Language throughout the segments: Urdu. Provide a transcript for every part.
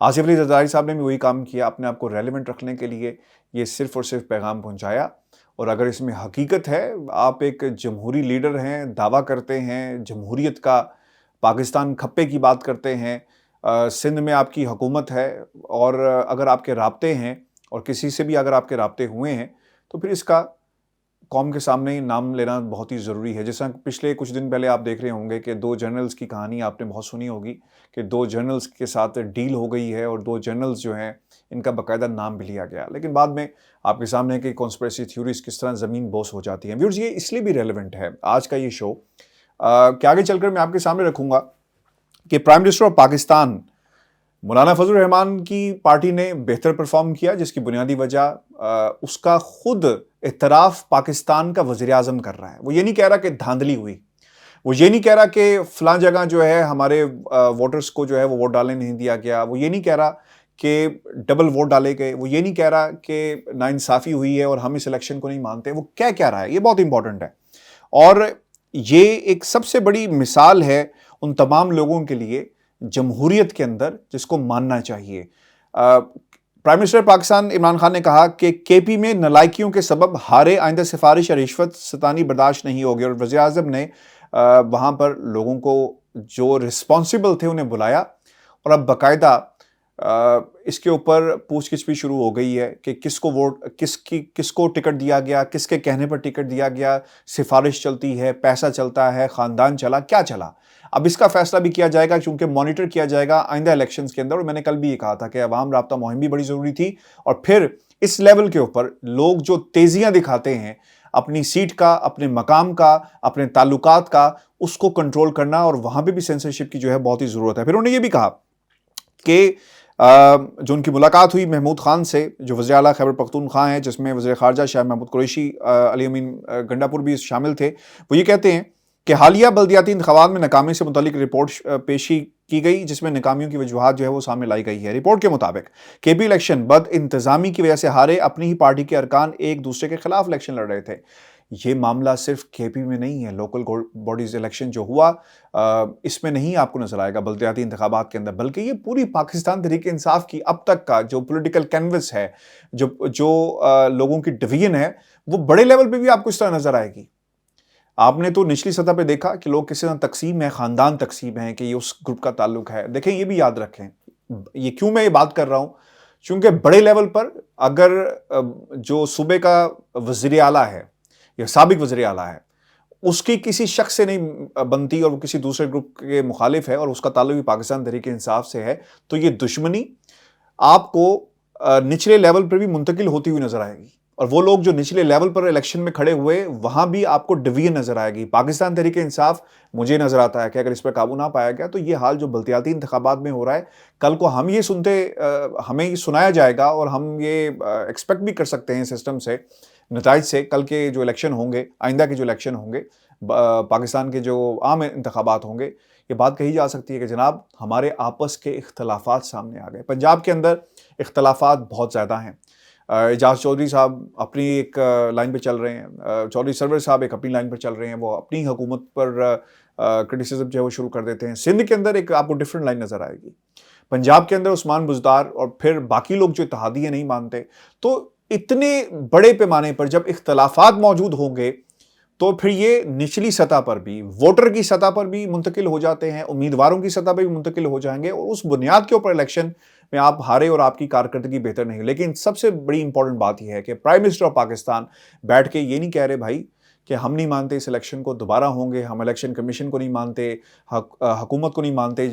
آصف علی زرداری صاحب نے بھی وہی کام کیا، اپنے آپ کو ریلیونٹ رکھنے کے لیے یہ صرف اور صرف پیغام پہنچایا، اور اگر اس میں حقیقت ہے، آپ ایک جمہوری لیڈر ہیں، دعویٰ کرتے ہیں جمہوریت کا، پاکستان کھپے کی بات کرتے ہیں، سندھ میں آپ کی حکومت ہے، اور اگر آپ کے رابطے ہیں اور کسی سے بھی اگر آپ کے رابطے ہوئے ہیں تو پھر اس کا قوم کے سامنے نام لینا بہت ہی ضروری ہے۔ جیسا پچھلے کچھ دن پہلے آپ دیکھ رہے ہوں گے کہ 2 جنرلز کی کہانی آپ نے بہت سنی ہوگی کہ 2 جنرلز کے ساتھ ڈیل ہو گئی ہے، اور 2 جنرلز جو ہیں ان کا باقاعدہ نام بھی لیا گیا، لیکن بعد میں آپ کے سامنے کہ کانسپریسی تھیوریز کس طرح زمین بوس ہو جاتی ہیں۔ ویورز، یہ اس لیے بھی ریلیونٹ ہے آج کا یہ شو کہ آگے چل کر میں آپ کے سامنے رکھوں گا کہ پرائم منسٹر آف پاکستان مولانا فضل الرحمان کی پارٹی نے بہتر پرفارم کیا، جس کی بنیادی وجہ اس کا خود اعتراف پاکستان کا وزیر اعظم کر رہا ہے۔ وہ یہ نہیں کہہ رہا کہ دھاندلی ہوئی، وہ یہ نہیں کہہ رہا کہ فلاں جگہ جو ہے ہمارے ووٹرز کو جو ہے وہ ووٹ ڈالنے نہیں دیا گیا، وہ یہ نہیں کہہ رہا کہ ڈبل ووٹ ڈالے گئے، وہ یہ نہیں کہہ رہا کہ ناانصافی ہوئی ہے اور ہم اس الیکشن کو نہیں مانتے۔ وہ کیا کہہ رہا ہے، یہ بہت امپورٹنٹ ہے، اور یہ ایک سب سے بڑی مثال ہے ان تمام لوگوں کے لیے جمہوریت کے اندر جس کو ماننا چاہیے۔ پرائم منسٹر پاکستان عمران خان نے کہا کہ کے پی میں نالائکیوں کے سبب ہارے، آئندہ سفارش اور رشوت ستانی برداشت نہیں ہوگی، اور وزیر اعظم نے وہاں پر لوگوں کو جو رسپانسبل تھے انہیں بلایا، اور اب باقاعدہ اس کے اوپر پوچھ گچھ بھی شروع ہو گئی ہے کہ کس کو ووٹ، کس کو ٹکٹ دیا گیا، کس کے کہنے پر ٹکٹ دیا گیا، سفارش چلتی ہے، پیسہ چلتا ہے، خاندان چلا، کیا چلا۔ اب اس کا فیصلہ بھی کیا جائے گا کیونکہ مانیٹر کیا جائے گا آئندہ الیکشنز کے اندر، اور میں نے کل بھی یہ کہا تھا کہ عوام رابطہ مہم بھی بڑی ضروری تھی، اور پھر اس لیول کے اوپر لوگ جو تیزیاں دکھاتے ہیں اپنی سیٹ کا، اپنے مقام کا، اپنے تعلقات کا، اس کو کنٹرول کرنا، اور وہاں پہ بھی سینسرشپ کی جو ہے بہت ہی ضرورت ہے۔ پھر انہوں نے یہ بھی کہا کہ جو ان کی ملاقات ہوئی محمود خان سے، جو وزیر اعلیٰ خیبر پختونخوا ہیں، جس میں وزیر خارجہ شاہ محمود قریشی، علی امین گنڈا پور بھی شامل تھے، وہ یہ کہتے ہیں کہ حالیہ بلدیاتی انتخابات میں ناکامی سے متعلق رپورٹ پیشی کی گئی، جس میں ناکامیوں کی وجوہات جو ہے وہ سامنے لائی گئی ہے۔ رپورٹ کے مطابق کے پی الیکشن بد انتظامی کی وجہ سے ہارے، اپنی ہی پارٹی کے ارکان ایک دوسرے کے خلاف الیکشن لڑ رہے تھے۔ یہ معاملہ صرف کے پی میں نہیں ہے، لوکل باڈیز الیکشن جو ہوا اس میں نہیں آپ کو نظر آئے گا بلدیاتی انتخابات کے اندر، بلکہ یہ پوری پاکستان تحریک انصاف کی اب تک کا جو پولیٹیکل کینوس ہے، جو لوگوں کی ڈویژن ہے، وہ بڑے لیول پہ بھی آپ کو اس طرح نظر آئے گی۔ آپ نے تو نچلی سطح پہ دیکھا کہ لوگ کس طرح تقسیم ہے، خاندان تقسیم ہے کہ یہ اس گروپ کا تعلق ہے۔ دیکھیں، یہ بھی یاد رکھیں، یہ کیوں میں یہ بات کر رہا ہوں، چونکہ بڑے لیول پر اگر جو صوبے کا وزیر اعلیٰ ہے یا سابق وزیر اعلیٰ ہے، اس کی کسی شخص سے نہیں بنتی اور وہ کسی دوسرے گروپ کے مخالف ہے اور اس کا تعلق بھی پاکستان تحریک انصاف سے ہے، تو یہ دشمنی آپ کو نچلے لیول پر بھی منتقل ہوتی ہوئی نظر آئے گی، اور وہ لوگ جو نچلے لیول پر الیکشن میں کھڑے ہوئے وہاں بھی آپ کو ڈویژن نظر آئے گی۔ پاکستان تحریک انصاف، مجھے نظر آتا ہے کہ اگر اس پر قابو نہ پایا گیا تو یہ حال جو بلدیاتی انتخابات میں ہو رہا ہے، کل کو ہم یہ ہمیں یہ سنایا جائے گا، اور ہم یہ ایکسپیکٹ بھی کر سکتے ہیں سسٹم سے، نتائج سے، کل کے جو الیکشن ہوں گے، آئندہ کے جو الیکشن ہوں گے، پاکستان کے جو عام انتخابات ہوں گے، یہ بات کہی جا سکتی ہے کہ جناب ہمارے آپس کے اختلافات سامنے آ گئے۔ پنجاب کے اندر اختلافات بہت زیادہ ہیں۔ اعجاز چودھری صاحب اپنی ایک لائن پہ چل رہے ہیں، چودھری سرور صاحب ایک اپنی لائن پہ چل رہے ہیں، وہ اپنی حکومت پر کرٹیسزم جو ہے وہ شروع کر دیتے ہیں۔ سندھ کے اندر ایک آپ کو ڈفرنٹ لائن نظر آئے گی۔ پنجاب کے اندر عثمان بزدار اور پھر باقی لوگ جو اتحادیہ نہیں مانتے، تو اتنے بڑے پیمانے پر جب اختلافات موجود ہوں گے تو پھر یہ نچلی سطح پر بھی، ووٹر کی سطح پر بھی منتقل ہو جاتے ہیں، امیدواروں کی سطح پر بھی منتقل ہو جائیں گے، اور اس بنیاد کے اوپر الیکشن میں آپ ہارے اور آپ کی کارکردگی بہتر نہیں۔ لیکن سب سے بڑی امپورٹنٹ بات یہ ہے کہ پرائم منسٹر آف پاکستان بیٹھ کے یہ نہیں کہہ رہے بھائی کہ ہم نہیں مانتے اس الیکشن کو دوبارہ ہوں گے، ہم الیکشن کمیشن کو نہیں مانتے، حکومت کو نہیں مانتے،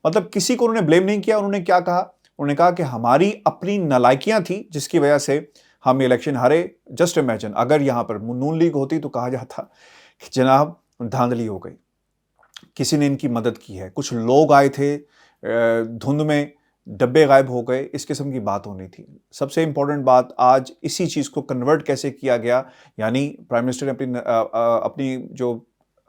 مطلب کسی کو انہوں نے بلیم نہیں کیا۔ انہوں نے کیا کہا؟ انہوں نے کہا کہ ہماری اپنی نالائکیاں تھیں جس کی وجہ سے ہم الیکشن ہارے۔ جسٹ امیجن اگر یہاں پر نون لیگ ہوتی تو کہا جاتا کہ جناب دھاندلی ہو گئی، کسی نے ان کی مدد کی ہے، کچھ لوگ آئے تھے دھند میں، ڈبے غائب ہو گئے، اس قسم کی بات ہونی تھی۔ سب سے امپورٹنٹ بات آج اسی چیز کو کنورٹ کیسے کیا گیا، یعنی پرائم منسٹر نے اپنی جو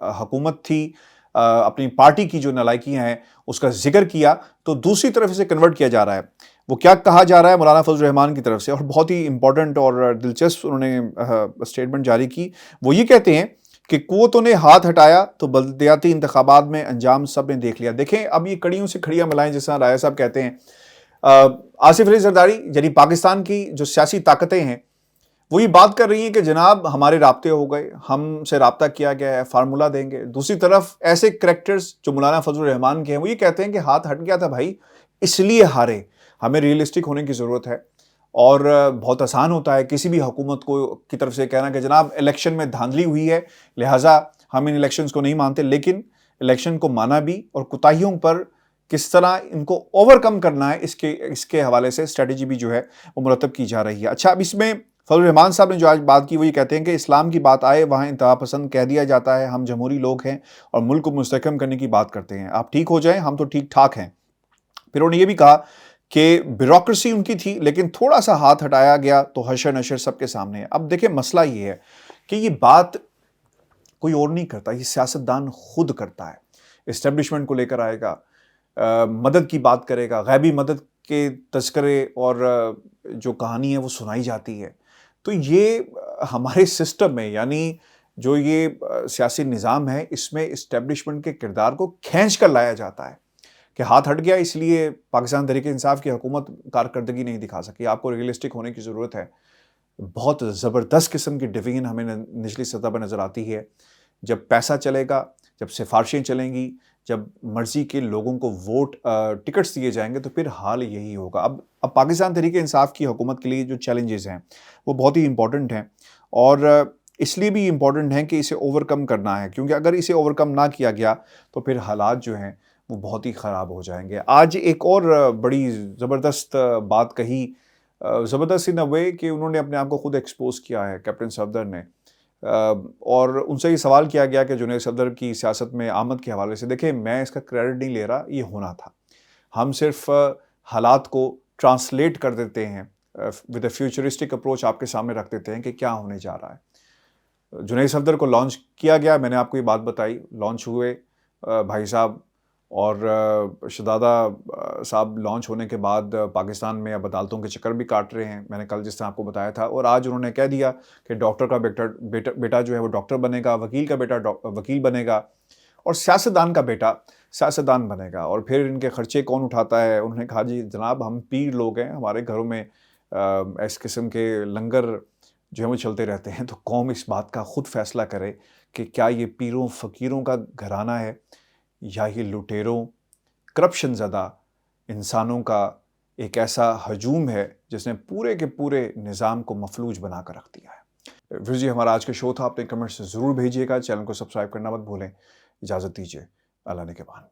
حکومت تھی، اپنی پارٹی کی جو نالائکیاں ہیں اس کا ذکر کیا، تو دوسری طرف اسے کنورٹ کیا جا رہا ہے۔ وہ کیا کہا جا رہا ہے مولانا فضل الرحمان کی طرف سے، اور بہت ہی امپورٹنٹ اور دلچسپ انہوں نے اسٹیٹمنٹ جاری کی۔ وہ یہ کہتے ہیں کہ قوتوں نے ہاتھ ہٹایا تو بلدیاتی انتخابات میں انجام سب نے دیکھ لیا۔ دیکھیں، اب یہ کڑیوں سے کھڑیاں ملائیں، جس طرح راجہ صاحب کہتے ہیں، آصف علی زرداری یعنی پاکستان کی جو سیاسی طاقتیں ہیں وہ یہ بات کر رہی ہیں کہ جناب ہمارے رابطے ہو گئے، ہم سے رابطہ کیا گیا ہے، فارمولا دیں گے۔ دوسری طرف ایسے کریکٹرز جو مولانا فضل الرحمان کے ہیں وہ یہ کہتے ہیں کہ ہاتھ ہٹ گیا تھا بھائی، اس لیے ہارے، ہمیں ریئلسٹک ہونے کی ضرورت ہے۔ اور بہت آسان ہوتا ہے کسی بھی حکومت کو کی طرف سے کہنا کہ جناب الیکشن میں دھاندلی ہوئی ہے لہٰذا ہم ان الیکشنز کو نہیں مانتے، لیکن الیکشن کو مانا بھی اور کوتاہیوں پر کس طرح ان کو اوور کم کرنا ہے اس کے حوالے سے اسٹریٹجی بھی جو ہے وہ مرتب کی جا رہی ہے۔ اچھا، اب اس میں فضل الرحمان صاحب نے جو آج بات کی وہ یہ کہتے ہیں کہ اسلام کی بات آئے وہاں انتہا پسند کہہ دیا جاتا ہے، ہم جمہوری لوگ ہیں اور ملک کو مستحکم کرنے کی بات کرتے ہیں، آپ ٹھیک ہو جائیں، ہم تو ٹھیک ٹھاک ہیں۔ پھر انہوں نے یہ بھی کہا کہ بیوروکریسی ان کی تھی لیکن تھوڑا سا ہاتھ ہٹایا گیا تو حشر نشر سب کے سامنے ہے۔ اب دیکھیں مسئلہ یہ ہے کہ یہ بات کوئی اور نہیں کرتا، یہ سیاستدان خود کرتا ہے، اسٹیبلشمنٹ کو لے کر آئے گا، مدد کی بات کرے گا، غیبی مدد کے تذکرے اور جو کہانی ہے وہ سنائی جاتی ہے۔ تو یہ ہمارے سسٹم میں یعنی جو یہ سیاسی نظام ہے اس میں اسٹیبلشمنٹ کے کردار کو کھینچ کر لایا جاتا ہے کہ ہاتھ ہٹ گیا اس لیے پاکستان تحریک انصاف کی حکومت کارکردگی نہیں دکھا سکی۔ آپ کو ریئلسٹک ہونے کی ضرورت ہے۔ بہت زبردست قسم کی ڈویژن ہمیں نچلی سطح پر نظر آتی ہے۔ جب پیسہ چلے گا، جب سفارشیں چلیں گی، جب مرضی کے لوگوں کو ووٹ ٹکٹس دیے جائیں گے تو پھر حال یہی ہوگا۔ اب پاکستان تحریک انصاف کی حکومت کے لیے جو چیلنجز ہیں وہ بہت ہی امپورٹنٹ ہیں اور اس لیے بھی امپورٹنٹ ہیں کہ اسے اوور کم کرنا ہے، کیونکہ اگر اسے اوور کم نہ کیا گیا تو پھر حالات جو ہیں وہ بہت ہی خراب ہو جائیں گے۔ آج ایک اور بڑی زبردست بات کہی، زبردست ان اے وے کہ انہوں نے اپنے آپ کو خود ایکسپوز کیا ہے کیپٹن صفدر نے، اور ان سے یہ سوال کیا گیا کہ جنید صفدر کی سیاست میں آمد کے حوالے سے، دیکھیں میں اس کا کریڈٹ نہیں لے رہا، یہ ہونا تھا، ہم صرف حالات کو ٹرانسلیٹ کر دیتے ہیں، ود اے فیوچرسٹک اپروچ آپ کے سامنے رکھ دیتے ہیں کہ کیا ہونے جا رہا ہے۔ جنید صفدر کو لانچ کیا گیا، میں نے آپ کو یہ بات بتائی، لانچ ہوئے بھائی صاحب، اور شہزادہ صاحب لانچ ہونے کے بعد پاکستان میں اب عدالتوں کے چکر بھی کاٹ رہے ہیں، میں نے کل جس طرح آپ کو بتایا تھا، اور آج انہوں نے کہہ دیا کہ ڈاکٹر کا بیٹا جو ہے وہ ڈاکٹر بنے گا، وکیل کا بیٹا وکیل بنے گا، اور سیاستدان کا بیٹا سیاستدان بنے گا۔ اور پھر ان کے خرچے کون اٹھاتا ہے؟ انہوں نے کہا جی جناب ہم پیر لوگ ہیں، ہمارے گھروں میں اس قسم کے لنگر جو ہیں وہ چلتے رہتے ہیں، تو قوم اس بات کا خود فیصلہ کرے کہ کیا یہ پیروں فقیروں کا گھرانہ ہے یا یہ لٹیروں کرپشن زدہ انسانوں کا ایک ایسا ہجوم ہے جس نے پورے کے پورے نظام کو مفلوج بنا کر رکھ دیا ہے۔ پھر جی ہمارا آج کا شو تھا، اپنے کمنٹس ضرور بھیجیے گا، چینل کو سبسکرائب کرنا مت بھولیں۔ اجازت دیجیے، اللہ نگہبان۔